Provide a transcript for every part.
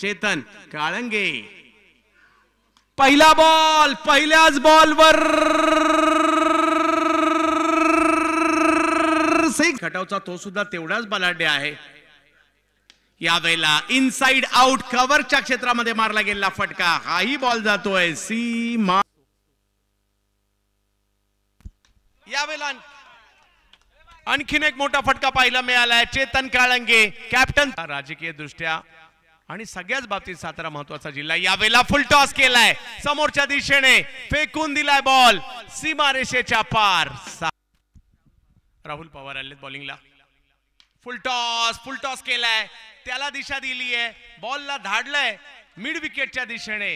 चेतन काळंगे पहिला बॉल पहिल्याच बॉलवर खटावचा तो सुद्धा तेवढाच बलाढ्य आहे। यावेळेला इनसाइड आउट कव्हरच्या क्षेत्रामध्ये मारला गेलेला फटका हाही बॉल जातोय सीमा। यावेळेला आणखीन एक मोठा फटका पाहायला मिळालाय चेतन काळंगे कॅप्टन राजकीय दृष्ट्या आणि सगळ्याच बाबतीत सातारा महत्वाचा जिल्हा। यावेळेला फुल टॉस केलाय समोरच्या दिशेने फेकून दिलाय बॉल सीमारेषेच्या पार। राहुल पवार आले बॉलिंगला फुल टॉस केलाय त्याला दिशा दिली आहे बॉलला धाडलंय मिड विकेटच्या दिशेने।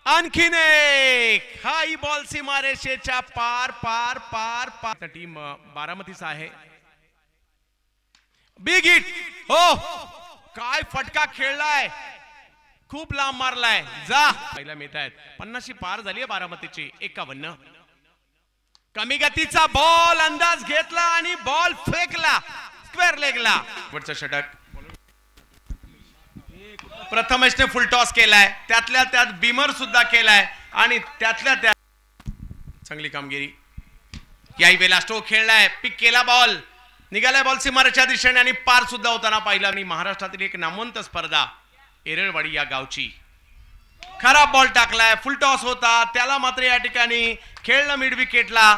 आणखीन एक हाई बॉल सीमारेषेच्या पार पार पार पार। टीम बारामतीचा आहे बिग हिट हो काय फटका खेळलाय खूप लांब मारलाय जा पहिला मिळत आहेत 50 पार झाली आहे बारामतीची 51। कमी गतीचा बॉल अंदाज घेतला आणि बॉल फेकला स्क्वेअर लेगला वरचा षटक। प्रथमेशने फुल टॉस केलाय त्यातल्या त्यात बीमर सुद्धा केलाय आणि त्यातल्या त्यात चांगली कामगिरी। याही वेळेला स्ट्रोक खेळलाय पिक केला बॉल निघालाय बॉल सीमारेच्या दिशेने आणि पार सुद्धा होताना पाहिला। आणि महाराष्ट्रातील एक नामवंत स्पर्धा एरळवाडी या गावची खराब बॉल टाकलाय फुल टॉस होता त्याला मात्र या ठिकाणी खेळलं मिड विकेटला।